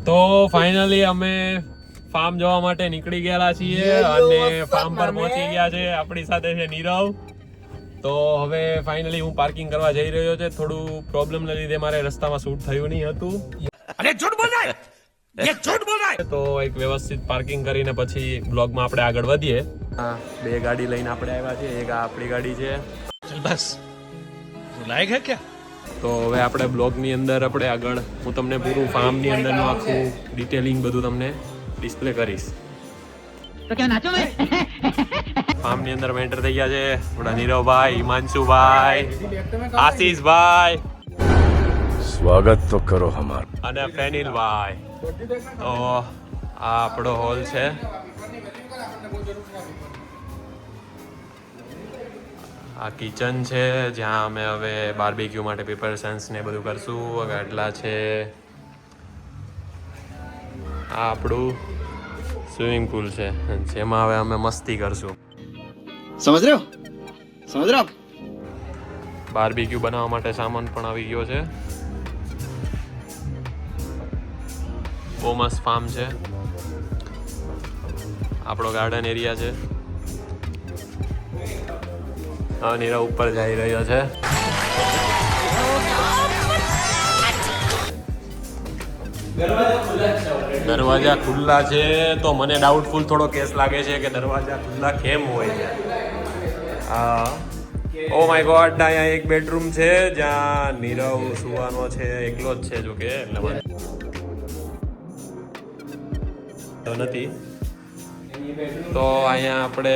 તો ફાઇનલી અમે ફાર્મ જોવા માટે નીકળી ગયેલા છીએ અને ફાર્મ પર પહોંચી ગયા છે. આપણી સાથે છે નીરવ. તો હવે ફાઇનલી હું પાર્કિંગ કરવા જઈ રહ્યો છે. થોડું પ્રોબ્લેમ ના લીધે મારે રસ્તામાં શૂટ થયું નહીં હતું. અરે ઝૂઠ બોલ રહા હે, ये झूठ बोल रहा है. તો એક વ્યવસ્થિત પાર્કિંગ કરીને પછી બ્લોગમાં આપણે આગળ વધીએ. હા, બે ગાડી લઈને આપણે આવ્યા છીએ. એક આ આપણી ગાડી છે. चल बस तू लायक है क्या. તો હવે આપણે બ્લોગની અંદર આપણે આગળ હું તમને પૂરું ફાર્મની અંદરનું આખું ડિટેલિંગ બધું તમને ડિસ્પ્લે કરીશ. तो क्या नाचो मैं ફાર્મની અંદર એન્ટર થઈ ગયા છે આપણા નીરવભાઈ, હિમાંશુભાઈ, આશીષભાઈ स्वागत तो करो हमारा. અને ફેનિલભાઈ. તો આ આપણો હોલ છે. આ કિચન છે જ્યાં અમે હવે બાર્બીક્યુ માટે પ્રિપેરેશન્સ ને બધું કરશું. ગાટલા છે. આ આપણું સ્વિમિંગ પુલ છે જેમાં હવે અમે મસ્તી કરશું. समझ रहे हो आप. બાર્બીક્યુ બનાવવા માટે સામાન પણ આવી ગયો છે. બહુ મસ્ત ફાર્મ છે. આપણો ગાર્ડન એરિયા છે. હા, નીરવ ઉપર જઈ રહ્યો છે. દરવાજા ખુલ્લા છે તો મને ડાઉટફુલ થોડો કેસ લાગે છે કે દરવાજા ખુલ્લા કેમ હોય છે. હા, ઓ માય ગોડ, અહીંયા એક બેડરૂમ છે જ્યાં નીરવ સુવાનો છે. એકલો જ છે જોકે, એટલે મને તો નથી. તો અહીંયા આપણે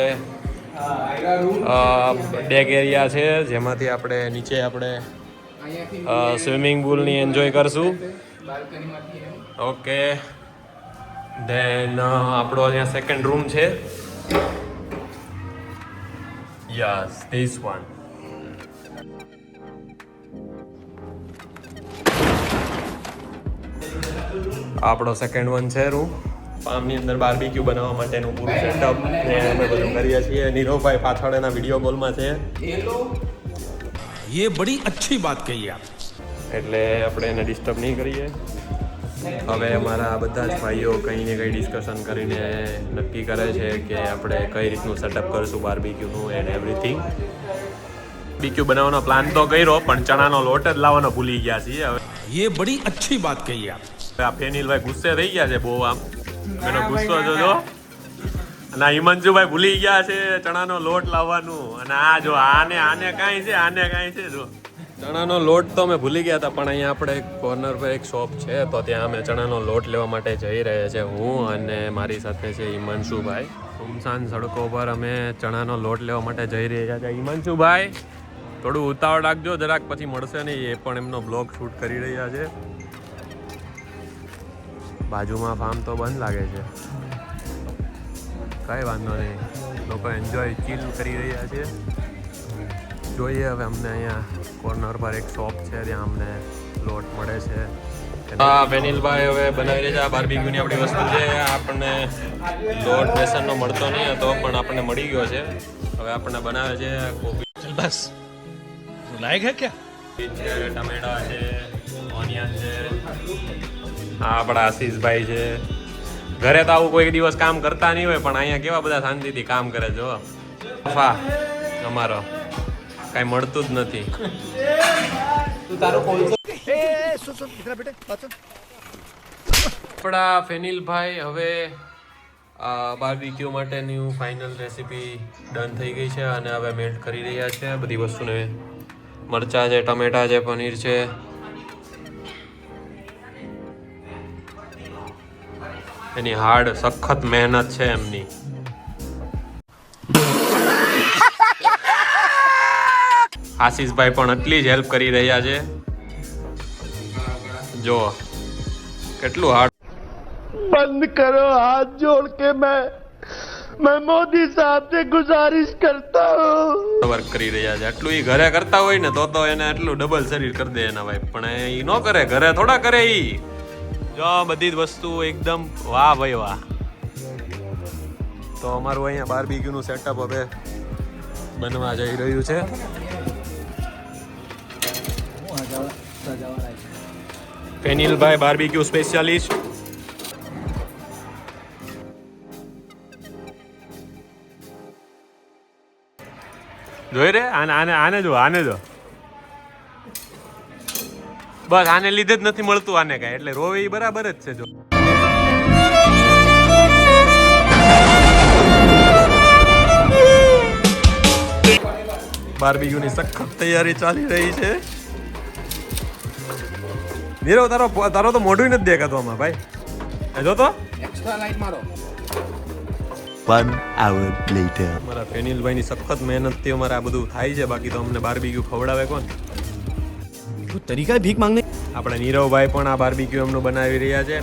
ડેક એરિયા છે જેમાંથી આપણે નીચે આપણે સ્વિમિંગ પુલની એન્જોય કરશું. ઓકે, ધેન આપણો અહીંયા સેકન્ડ રૂમ છે. Yes, this one. આપણો સેકન્ડ વન છે રૂમ. ફાર્મની અંદર બાર્બીક્યુ બનાવવા માટેનું પૂરું સેટઅપ ને અમે બધું કરીએ છીએ. નીરવભાઈ પાછળ એના વિડીયો કોલમાં છે ये बड़ी अच्छी बात कही आप. એટલે આપણે એને ડિસ્ટર્બ નહીં કરીએ. હવે અમારા બધા જ ભાઈઓ કંઈ ને કંઈ ડિસ્કશન કરીને નક્કી કરે છે કે આપણે કઈ રીતનું સેટઅપ કરશું બાર્બીક્યુનું એન્ડ એવરીથિંગ. બાર્બીક્યુ બનાવવાનો પ્લાન તો કર્યો પણ ચણાનો લોટ જ લાવવાનો ભૂલી ગયા છીએ. હવે ये बड़ी अच्छी बात कही आप. આ ફેનિલભાઈ ગુસ્સે થઈ ગયા છે બહુ. આમ એનો ગુસ્સો જોજો. અને આ હિમાંશુભાઈ ભૂલી ગયા છે ચણાનો લોટ લાવવાનું. અને આ જો આને કાંઈ છે, આને કાંઈ છે. જો ચણાનો લોટ તો અમે ભૂલી ગયા હતા પણ અહીંયા આપણે કોર્નર પર એક શોપ છે તો ત્યાં અમે ચણાનો લોટ લેવા માટે જઈ રહ્યા છે. હું અને મારી સાથે છે હિમાંશુભાઈ. સુમસાન સડકો પર અમે ચણાનો લોટ લેવા માટે જઈ રહ્યા છે. હિમાંશુભાઈ થોડું ઉતાવળ રાખજો જરાક, પછી મળશે નહીં. એ પણ એમનો બ્લોગ શૂટ કરી રહ્યા છે. બાજુમાં ફાર્મ તો બંધ લાગે છે. કાંઈ વાંધો નહીં, લોકો એન્જોય ચીલ કરી રહ્યા છે. જોઈએ હવે અમને અહીંયા કોર્નર પર એક શોપ છે ત્યાં અમને લોટ મળે છે. હા, ફેનિલભાઈ હવે બનાવી રહ્યા છે. આ બાર્બીક્યુની આપણી વસ્તુ છે. આપણને લોટ બેસનનો મળતો નહીં હતો પણ આપણને મળી ગયો છે. હવે આપણને બનાવે છે કોબી चल बस तू लायक है क्या. છે, ટમેટા છે, ઓનિયન છે. હા, આપણા આશીષભાઈ છે. ઘરે તો આવું કોઈ દિવસ કામ કરતા નહીં હોય પણ અહીંયા કેવા બધા શાંતિથી કામ કરે. જો વાહ, અમારો કાંઈ મળતું જ નથી. આપણા ફેનિલભાઈ હવે બાર્બીક્યુ માટેની ફાઇનલ રેસીપી ડન થઈ ગઈ છે અને હવે મેલ્ટ કરી રહ્યા છે બધી વસ્તુને. મરચાં છે, ટમેટા છે, પનીર છે. એની હાર્ડ સખત મહેનત છે એમની. આશીષભાઈ પણ એટલી જ હેલ્પ કરી રહ્યા છે. જો કેટલું હાર્ડ. बंद करो हाथ जोड़ के मैं मोदी साहब से गुजारिश करता हूँ. વર્ક કરી રહ્યા છે. આટલું એ ઘરે કરતા હોય ને તો એને આટલું ડબલ શરીર કરી દે એના ભાઈ. પણ એ ન કરે, ઘરે થોડા કરે ઈ. જો બધી જ વસ્તુ એકદમ વાહ ભાઈ વાહ. તો અમારું અહીંયા બાર્બીક્યુનું સેટઅપ હવે બનવા જઈ રહ્યું છે. ફેનિલભાઈ બાર્બીક્યુ સ્પેશિયાલિસ્ટ જોઈ રે આને જો બસ આને લીધે જ નથી મળતું આને કાંઈ, એટલે રોવે ઈ બરાબર જ છે. જો બાર્બીક્યુની સખત તૈયારી ચાલી રહી છે. નીરવ તારો તો મોઢું નથી દેખાતું આમાં ભાઈ. જો તો One hour later. મારા ફેનિલભાઈની સખત મહેનતથી અમારે આ બધું થાય છે, બાકી તો અમને બાર્બીક્યુ ખવડાવે કોણ? तरीका है भीख मांगने આપણે નીરવભાઈ પણ આ બાર્બીક્યુ એમનું બનાવી રહ્યા છે.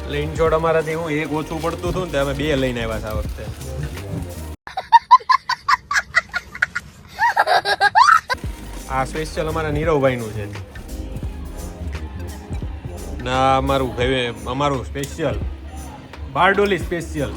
એટલે ઇન શોર્ટ અમારાથી હું એક ઓછું પડતું હતું ને તે અમે 2 લઈને આવ્યા છે આ વખતે. આ સ્પેશિયલ અમારા નીરવભાઈનું છે ના અમારું સ્પેશિયલ બારડોલી સ્પેશિયલ